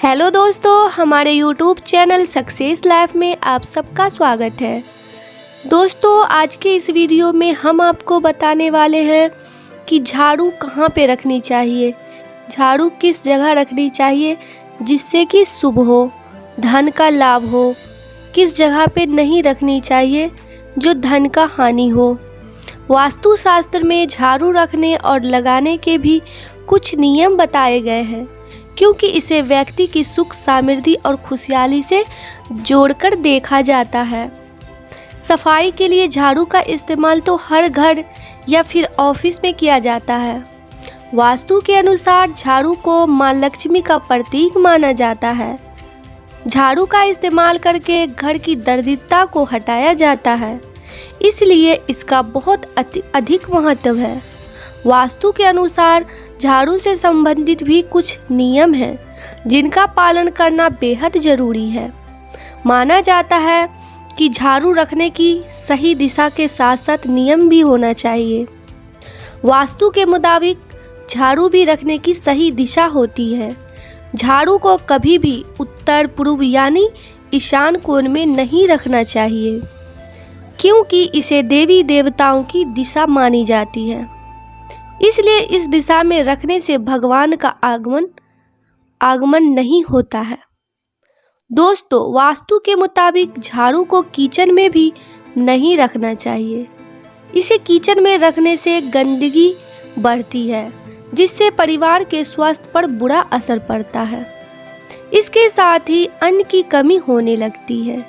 Hello दोस्तों, हमारे YouTube channel success life में आप सबका स्वागत है। दोस्तों, आज के इस वीडियो में हम आपको बताने वाले हैं कि झाड़ू कहाँ पे रखनी चाहिए, झाड़ू किस जगह रखनी चाहिए जिससे कि शुभ हो, धन का लाभ हो, किस जगह पे नहीं रखनी चाहिए जो धन का हानि हो। वास्तुशास्त्र में झाड़ू रखने और लगाने के भी कुछ नियम बताए गए हैं, क्योंकि इसे व्यक्ति की सुख समृद्धि और खुशहाली से जोड़कर देखा जाता है। सफाई के लिए झाड़ू का इस्तेमाल तो हर घर या फिर ऑफिस में किया जाता है। वास्तु के अनुसार झाड़ू को मां लक्ष्मी का प्रतीक माना जाता है। झाड़ू का इस्तेमाल करके घर की दरिद्रता को हटाया जाता है, इसलिए इसका बहुत अधिक महत्व है। वास्तु के अनुसार झाड़ू से संबंधित भी कुछ नियम हैं जिनका पालन करना बेहद जरूरी है। माना जाता है कि झाड़ू रखने की सही दिशा के साथ साथ नियम भी होना चाहिए। वास्तु के मुताबिक झाड़ू भी रखने की सही दिशा होती है। झाड़ू को कभी भी उत्तर पूर्व यानी ईशान कोण में नहीं रखना चाहिए, क्योंकि इसे देवी देवताओं की दिशा मानी जाती है। इसलिए इस दिशा में रखने से भगवान का आगमन नहीं होता है। दोस्तों, वास्तु के मुताबिक झाड़ू को किचन में भी नहीं रखना चाहिए। इसे किचन में रखने से गंदगी बढ़ती है, जिससे परिवार के स्वास्थ्य पर बुरा असर पड़ता है। इसके साथ ही अन्न की कमी होने लगती है।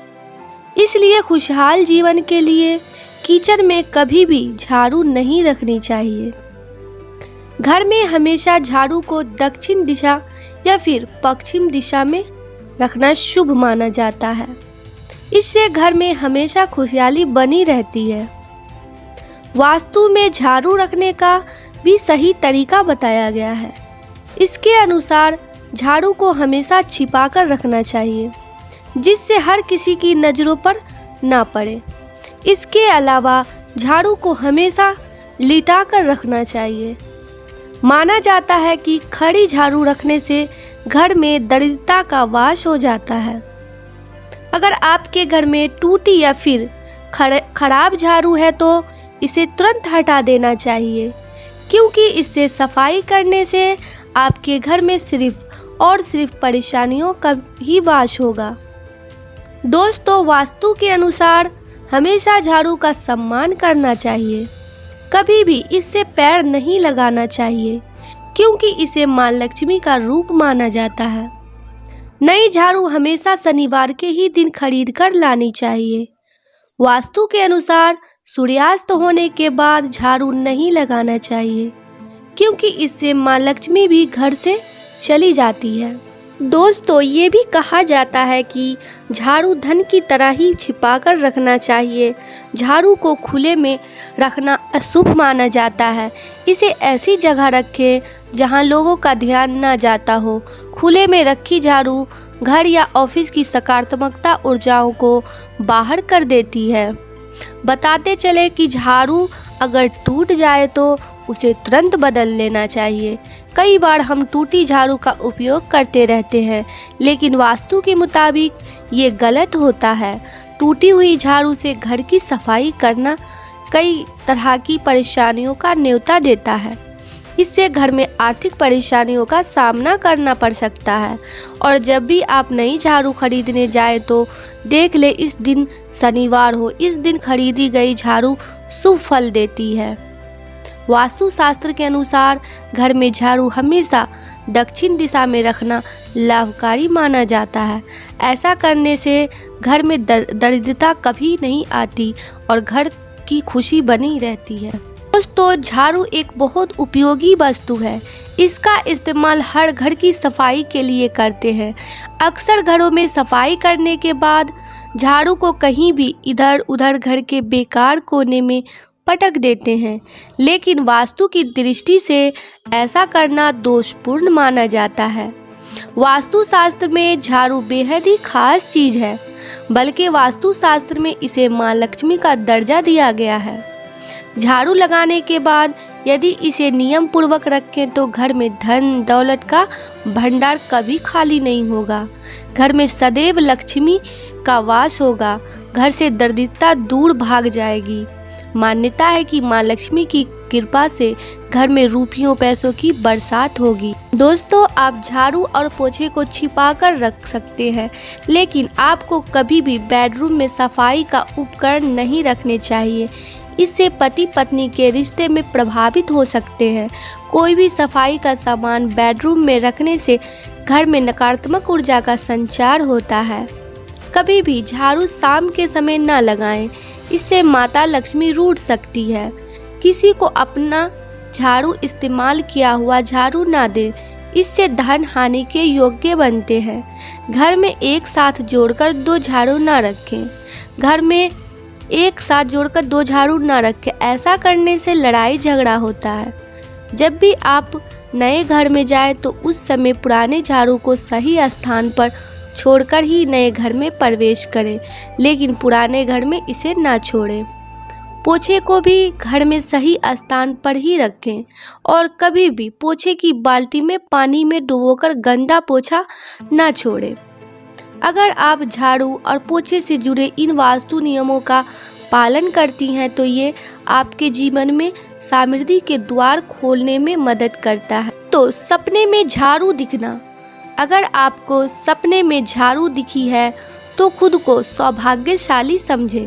इसलिए खुशहाल जीवन के लिए किचन में कभी भी झाड़ू नहीं रखनी चाहिए। घर में हमेशा झाड़ू को दक्षिण दिशा या फिर पश्चिम दिशा में रखना शुभ माना जाता है। इससे घर में हमेशा खुशहाली बनी रहती है। वास्तु में झाड़ू रखने का भी सही तरीका बताया गया है। इसके अनुसार झाड़ू को हमेशा छिपाकर रखना चाहिए, जिससे हर किसी की नज़रों पर ना पड़े। इसके अलावा झाड़ू को हमेशा लिटा कर रखना चाहिए। माना जाता है कि खड़ी झाड़ू रखने से घर में दरिद्रता का वास हो जाता है। अगर आपके घर में टूटी या फिर खराब झाड़ू है तो इसे तुरंत हटा देना चाहिए, क्योंकि इससे सफाई करने से आपके घर में सिर्फ और सिर्फ परेशानियों का ही वास होगा। दोस्तों, वास्तु के अनुसार हमेशा झाड़ू का सम्मान करना चाहिए। कभी भी इससे पैर नहीं लगाना चाहिए, क्योंकि इसे मां लक्ष्मी का रूप माना जाता है। नई झाड़ू हमेशा शनिवार के ही दिन खरीद कर लानी चाहिए। वास्तु के अनुसार सूर्यास्त होने के बाद झाड़ू नहीं लगाना चाहिए, क्योंकि इससे मां लक्ष्मी भी घर से चली जाती है। दोस्तों, ये भी कहा जाता है कि झाड़ू धन की तरह ही छिपाकर रखना चाहिए। झाड़ू को खुले में रखना अशुभ माना जाता है। इसे ऐसी जगह रखें जहां लोगों का ध्यान न जाता हो। खुले में रखी झाड़ू घर या ऑफिस की सकारात्मकता ऊर्जाओं को बाहर कर देती है। बताते चले कि झाड़ू अगर टूट जाए तो उसे तुरंत बदल लेना चाहिए। कई बार हम टूटी झाड़ू का उपयोग करते रहते हैं, लेकिन वास्तु के मुताबिक ये गलत होता है। टूटी हुई झाड़ू से घर की सफाई करना कई तरह की परेशानियों का न्योता देता है। इससे घर में आर्थिक परेशानियों का सामना करना पड़ सकता है। और जब भी आप नई झाड़ू खरीदने जाएं तो देख ले इस दिन शनिवार हो। इस दिन खरीदी गई झाड़ू शुभ फल देती है। वास्तुशास्त्र के अनुसार घर में झाड़ू हमेशा दक्षिण दिशा में रखना लाभकारी माना जाता है। ऐसा करने से घर में दरिद्रता कभी नहीं आती और घर की खुशी बनी रहती है। दोस्तों, झाड़ू एक बहुत उपयोगी वस्तु है। इसका इस्तेमाल हर घर की सफाई के लिए करते हैं। अक्सर घरों में सफाई करने के बाद झाड़ू को कहीं भी इधर उधर घर के बेकार कोने में पटक देते हैं, लेकिन वास्तु की दृष्टि से ऐसा करना दोषपूर्ण माना जाता है। वास्तुशास्त्र में झाड़ू बेहद ही खास चीज है, बल्कि वास्तुशास्त्र में इसे मां लक्ष्मी का दर्जा दिया गया है। झाड़ू लगाने के बाद यदि इसे नियम पूर्वक रखें तो घर में धन दौलत का भंडार कभी खाली नहीं होगा। घर में सदैव लक्ष्मी का वास होगा। घर से दरिद्रता दूर भाग जाएगी। मान्यता है कि माँ लक्ष्मी की कृपा से घर में रुपयों पैसों की बरसात होगी। दोस्तों, आप झाड़ू और पोछे को छिपा कर रख सकते हैं, लेकिन आपको कभी भी बेडरूम में सफाई का उपकरण नहीं रखने चाहिए। इससे पति पत्नी के रिश्ते में प्रभावित हो सकते हैं। कोई भी सफाई का सामान बेडरूम में रखने से घर में नकारात्मक ऊर्जा का संचार होता है। कभी भी झाड़ू शाम के समय न लगाएं, इससे माता लक्ष्मी रूठ सकती है। किसी को अपना झाड़ू इस्तेमाल किया हुआ झाड़ू ना दें, इससे धन हानि के योग्य बनते हैं। घर में एक साथ जोड़कर दो झाड़ू ना रखें। घर में एक साथ जोड़कर दो झाड़ू ना रखें, ऐसा करने से लड़ाई झगड़ा होता है। जब भी आप नए घर में जाएं तो उस समय पुराने झाड़ू को सही स्थान पर छोड़कर ही नए घर में प्रवेश करें, लेकिन पुराने घर में इसे ना छोड़ें। पोछे को भी घर में सही स्थान पर ही रखें और कभी भी पोछे की बाल्टी में पानी में डुबोकर गंदा पोछा ना छोड़ें। अगर आप झाड़ू और पोछे से जुड़े इन वास्तु नियमों का पालन करती हैं तो ये आपके जीवन में समृद्धि के द्वार खोलने में मदद करता है। तो सपने में झाड़ू दिखना। अगर आपको सपने में झाड़ू दिखी है तो खुद को सौभाग्यशाली समझें,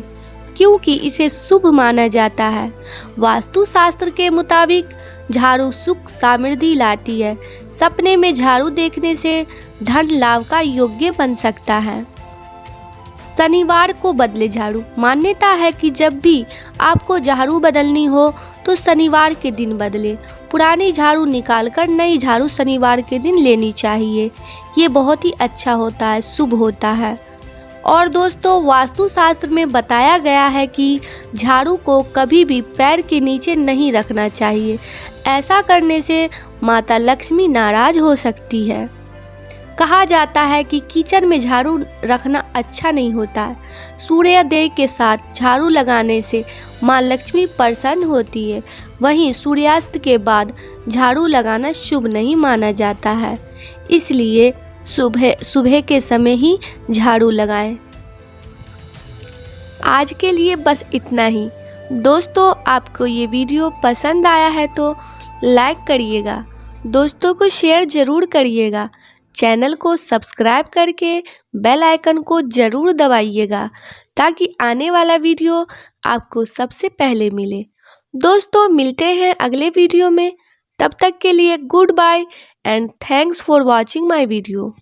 क्योंकि इसे शुभ माना जाता है। वास्तुशास्त्र के मुताबिक झाड़ू सुख समृद्धि लाती है। सपने में झाड़ू देखने से धन लाभ का योग्य बन सकता है। शनिवार को बदले झाड़ू। मान्यता है कि जब भी आपको झाड़ू बदलनी हो तो शनिवार के दिन बदलें। पुरानी झाड़ू निकालकर नई झाड़ू शनिवार के दिन लेनी चाहिए। ये बहुत ही अच्छा होता है, शुभ होता है। और दोस्तों, वास्तुशास्त्र में बताया गया है कि झाड़ू को कभी भी पैर के नीचे नहीं रखना चाहिए। ऐसा करने से माता लक्ष्मी नाराज हो सकती है। कहा जाता है कि किचन में झाड़ू रखना अच्छा नहीं होता है। सूर्योदय के साथ झाड़ू लगाने से माँ लक्ष्मी प्रसन्न होती है। वहीं सूर्यास्त के बाद झाड़ू लगाना शुभ नहीं माना जाता है, इसलिए सुबह के समय ही झाड़ू लगाएं। आज के लिए बस इतना ही। दोस्तों, आपको ये वीडियो पसंद आया है तो लाइक करिएगा, दोस्तों को शेयर ज़रूर करिएगा, चैनल को सब्सक्राइब करके बेल आइकन को ज़रूर दबाइएगा ताकि आने वाला वीडियो आपको सबसे पहले मिले। दोस्तों, मिलते हैं अगले वीडियो में। तब तक के लिए goodbye and thanks for watching my video.